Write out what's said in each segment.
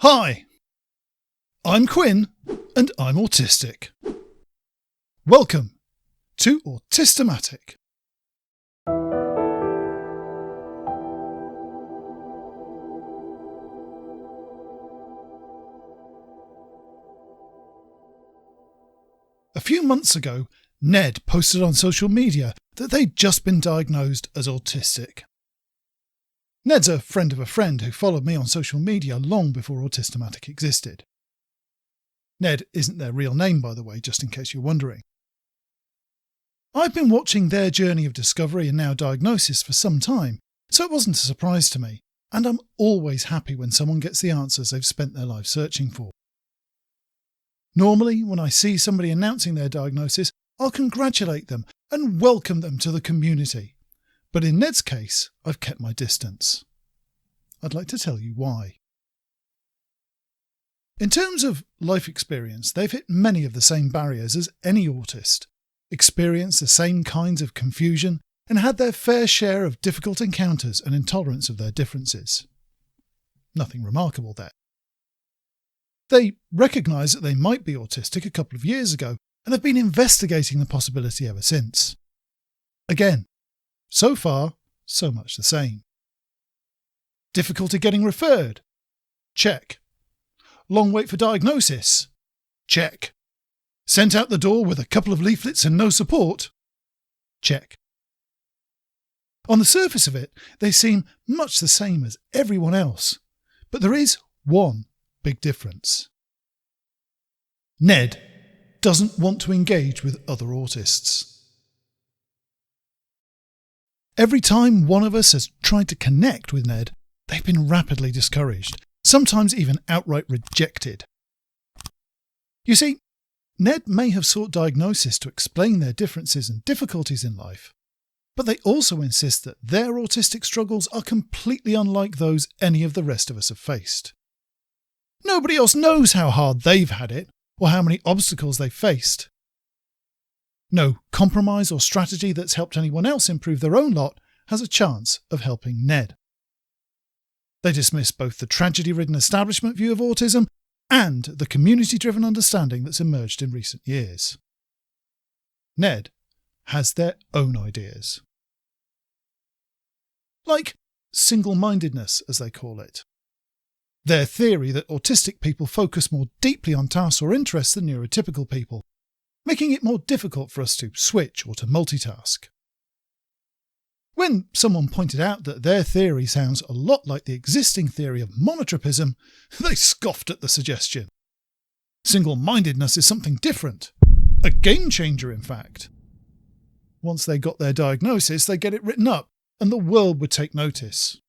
Hi, I'm Quinn and I'm autistic. Welcome to Autistic. A few months ago, Ned posted on social media that they'd just been diagnosed as autistic. Ned's a friend of a friend who followed me on social media long before Autistic existed. Ned isn't their real name, by the way, just in case you're wondering. I've been watching their journey of discovery and now diagnosis for some time, so it wasn't a surprise to me, and I'm always happy when someone gets the answers they've spent their life searching for. Normally, when I see somebody announcing their diagnosis, I'll congratulate them and welcome them to the community. But in Ned's case, I've kept my distance. I'd like to tell you why. In terms of life experience, they've hit many of the same barriers as any autist, experienced the same kinds of confusion, and had their fair share of difficult encounters and intolerance of their differences. Nothing remarkable there. They recognised that they might be autistic a couple of years ago and have been investigating the possibility ever since. Again, so far, so much the same. Difficulty getting referred? Check. Long wait for diagnosis? Check. Sent out the door with a couple of leaflets and no support? Check. On the surface of it, they seem much the same as everyone else, but there is one big difference. Ned doesn't want to engage with other autists. Every time one of us has tried to connect with Ned, they've been rapidly discouraged, sometimes even outright rejected. You see, Ned may have sought diagnosis to explain their differences and difficulties in life, but they also insist that their autistic struggles are completely unlike those any of the rest of us have faced. Nobody else knows how hard they've had it or how many obstacles they've faced. No compromise or strategy that's helped anyone else improve their own lot has a chance of helping Ned. They dismiss both the tragedy-ridden establishment view of autism and the community-driven understanding that's emerged in recent years. Ned has their own ideas. Like single-mindedness, as they call it. Their theory that autistic people focus more deeply on tasks or interests than neurotypical people, making it more difficult for us to switch or to multitask. When someone pointed out that their theory sounds a lot like the existing theory of monotropism, they scoffed at the suggestion. Single-mindedness is something different. A game changer, in fact. Once they got their diagnosis, they get it written up, and the world would take notice.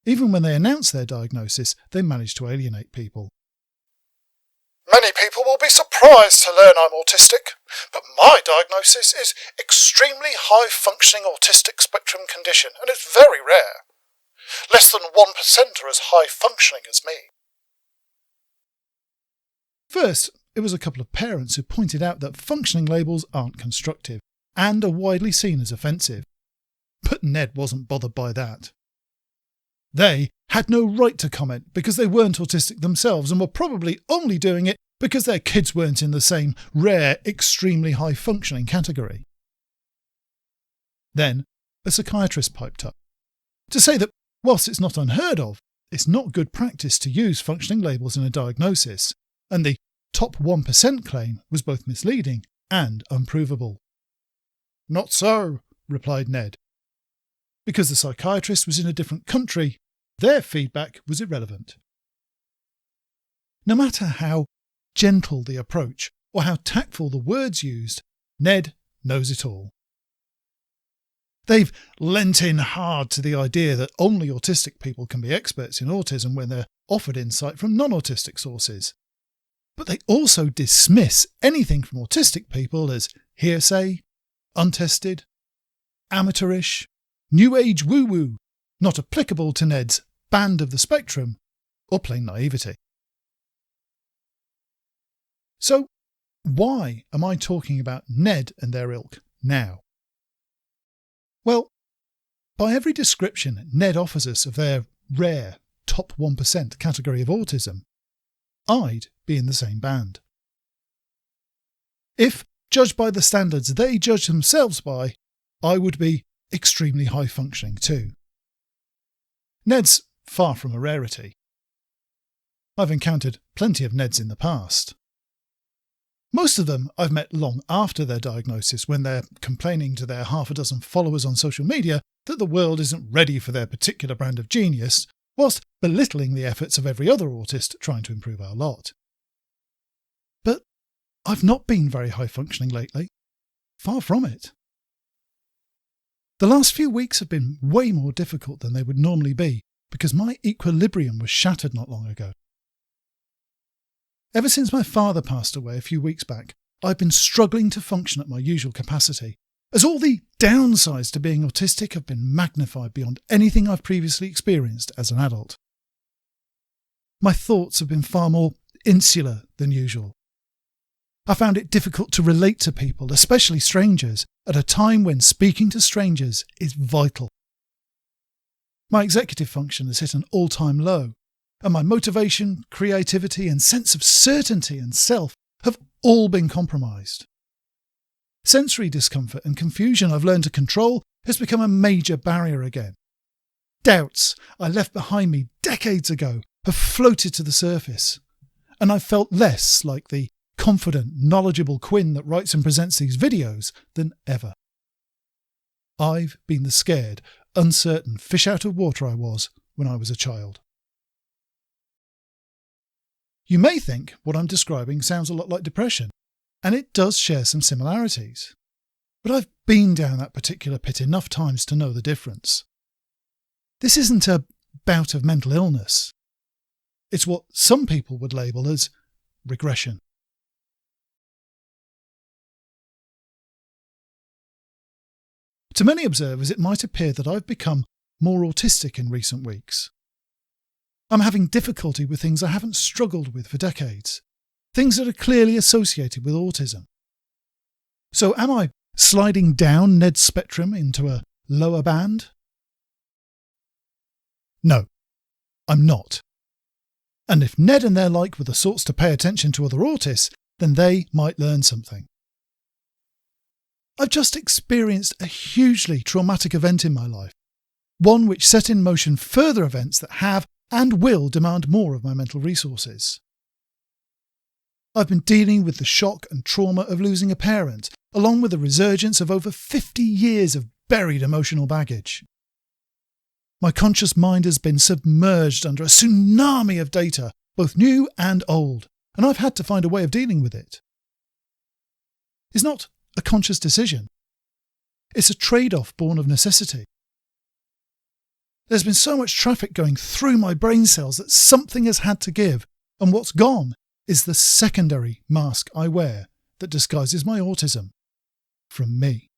Even when they announce their diagnosis, they manage to alienate people. Many people will be surprised to learn I'm autistic, but my diagnosis is extremely high-functioning autistic spectrum condition, and it's very rare. Less than 1% are as high-functioning as me. First, it was a couple of parents who pointed out that functioning labels aren't constructive, and are widely seen as offensive. But Ned wasn't bothered by that. They had no right to comment because they weren't autistic themselves and were probably only doing it because their kids weren't in the same rare, extremely high-functioning category. Then a psychiatrist piped up to say that whilst it's not unheard of, it's not good practice to use functioning labels in a diagnosis, and the top 1% claim was both misleading and unprovable. Not so, replied Ned. Because the psychiatrist was in a different country, their feedback was irrelevant. No matter how gentle the approach or how tactful the words used, Ned knows it all. They've lent in hard to the idea that only autistic people can be experts in autism when they're offered insight from non-autistic sources. But they also dismiss anything from autistic people as hearsay, untested, amateurish, new age woo-woo, not applicable to Ned's band of the spectrum, or plain naivety. So, why am I talking about Ned and their ilk now? Well, by every description Ned offers us of their rare, top 1% category of autism, I'd be in the same band. If, judged by the standards they judge themselves by, I would be extremely high functioning too. Ned's far from a rarity. I've encountered plenty of Neds in the past. Most of them I've met long after their diagnosis, when they're complaining to their half a dozen followers on social media that the world isn't ready for their particular brand of genius, whilst belittling the efforts of every other autist trying to improve our lot. But I've not been very high functioning lately. Far from it. The last few weeks have been way more difficult than they would normally be because my equilibrium was shattered not long ago. Ever since my father passed away a few weeks back, I've been struggling to function at my usual capacity, as all the downsides to being autistic have been magnified beyond anything I've previously experienced as an adult. My thoughts have been far more insular than usual. I found it difficult to relate to people, especially strangers, at a time when speaking to strangers is vital. My executive function has hit an all-time low, and my motivation, creativity and sense of certainty and self have all been compromised. Sensory discomfort and confusion I've learned to control has become a major barrier again. Doubts I left behind me decades ago have floated to the surface, and I've felt less like the confident, knowledgeable Quinn that writes and presents these videos than ever. I've been the scared, uncertain fish out of water I was when I was a child. You may think what I'm describing sounds a lot like depression, and it does share some similarities. But I've been down that particular pit enough times to know the difference. This isn't a bout of mental illness. It's what some people would label as regression. To many observers, it might appear that I've become more autistic in recent weeks. I'm having difficulty with things I haven't struggled with for decades, things that are clearly associated with autism. So am I sliding down Ned's spectrum into a lower band? No, I'm not. And if Ned and their like were the sorts to pay attention to other autists, then they might learn something. I've just experienced a hugely traumatic event in my life, one which set in motion further events that have and will demand more of my mental resources. I've been dealing with the shock and trauma of losing a parent, along with the resurgence of over 50 years of buried emotional baggage. My conscious mind has been submerged under a tsunami of data, both new and old, and I've had to find a way of dealing with it. It's not a conscious decision. It's a trade-off born of necessity. There's been so much traffic going through my brain cells that something has had to give, and what's gone is the secondary mask I wear that disguises my autism from me.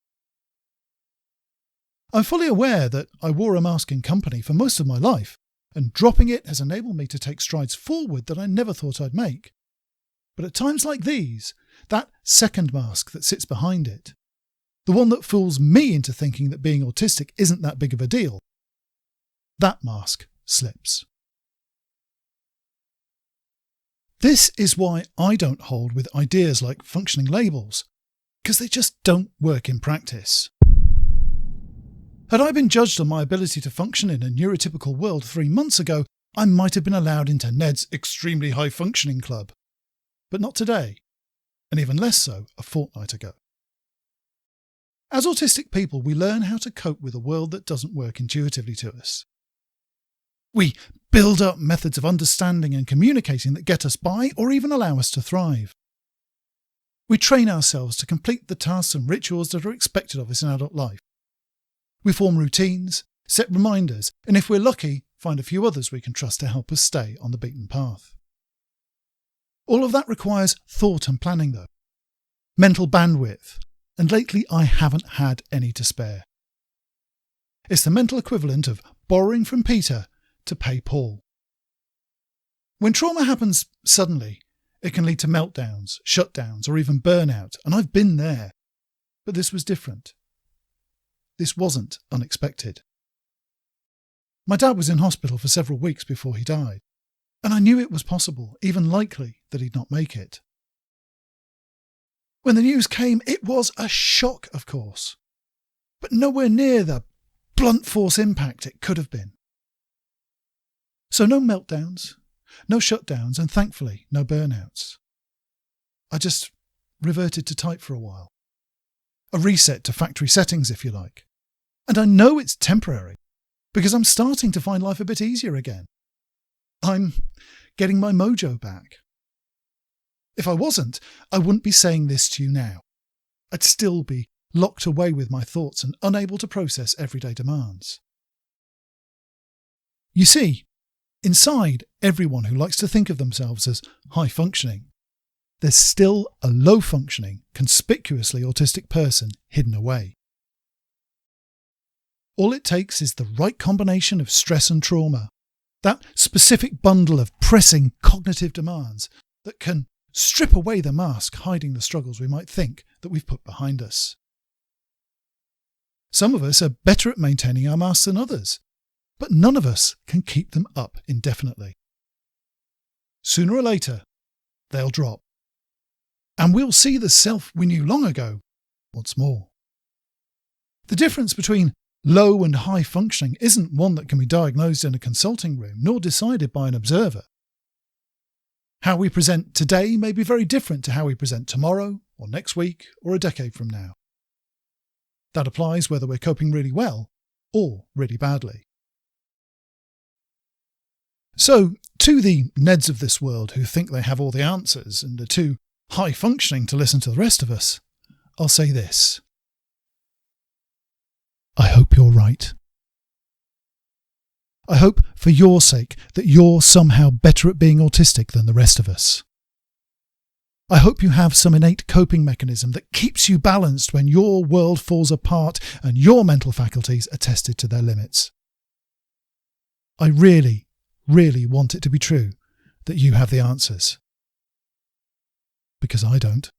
I'm fully aware that I wore a mask in company for most of my life, and dropping it has enabled me to take strides forward that I never thought I'd make. But at times like these, that second mask that sits behind it, the one that fools me into thinking that being autistic isn't that big of a deal, that mask slips. This is why I don't hold with ideas like functioning labels, because they just don't work in practice. Had I been judged on my ability to function in a neurotypical world 3 months ago, I might have been allowed into Ned's extremely high functioning club. But not today, and even less so a fortnight ago. As autistic people, we learn how to cope with a world that doesn't work intuitively to us. We build up methods of understanding and communicating that get us by or even allow us to thrive. We train ourselves to complete the tasks and rituals that are expected of us in adult life. We form routines, set reminders, and if we're lucky, find a few others we can trust to help us stay on the beaten path. All of that requires thought and planning though, mental bandwidth, and lately I haven't had any to spare. It's the mental equivalent of borrowing from Peter to pay Paul. When trauma happens suddenly, it can lead to meltdowns, shutdowns, or even burnout, and I've been there. But this was different. This wasn't unexpected. My dad was in hospital for several weeks before he died, and I knew it was possible, even likely, that he'd not make it. When the news came, it was a shock, of course, but nowhere near the blunt force impact it could have been. So no meltdowns, no shutdowns, and thankfully no burnouts. I just reverted to type for a while. A reset to factory settings, if you like. And I know it's temporary, because I'm starting to find life a bit easier again. I'm getting my mojo back. If I wasn't, I wouldn't be saying this to you now. I'd still be locked away with my thoughts and unable to process everyday demands. You see, inside everyone who likes to think of themselves as high-functioning, there's still a low-functioning, conspicuously autistic person hidden away. All it takes is the right combination of stress and trauma, that specific bundle of pressing cognitive demands that can strip away the mask hiding the struggles we might think that we've put behind us. Some of us are better at maintaining our masks than others, but none of us can keep them up indefinitely. Sooner or later, they'll drop, and we'll see the self we knew long ago once more. The difference between low and high functioning isn't one that can be diagnosed in a consulting room, nor decided by an observer. How we present today may be very different to how we present tomorrow, or next week, or a decade from now. That applies whether we're coping really well or really badly. So, to the Neds of this world who think they have all the answers and are too high-functioning to listen to the rest of us, I'll say this. I hope you're right. I hope, for your sake, that you're somehow better at being autistic than the rest of us. I hope you have some innate coping mechanism that keeps you balanced when your world falls apart and your mental faculties are tested to their limits. I really, really want it to be true that you have the answers. Because I don't.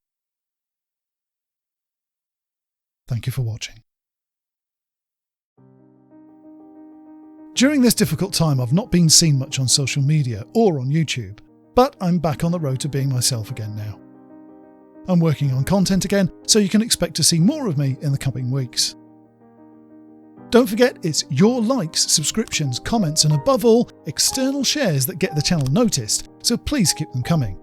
Thank you for watching. During this difficult time, I've not been seen much on social media or on YouTube, but I'm back on the road to being myself again now. I'm working on content again, so you can expect to see more of me in the coming weeks. Don't forget, it's your likes, subscriptions, comments, and above all, external shares that get the channel noticed, so please keep them coming.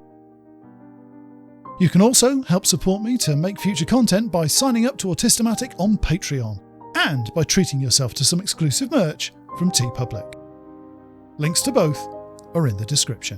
You can also help support me to make future content by signing up to Autistic on Patreon, and by treating yourself to some exclusive merch from TeePublic. Links to both are in the description.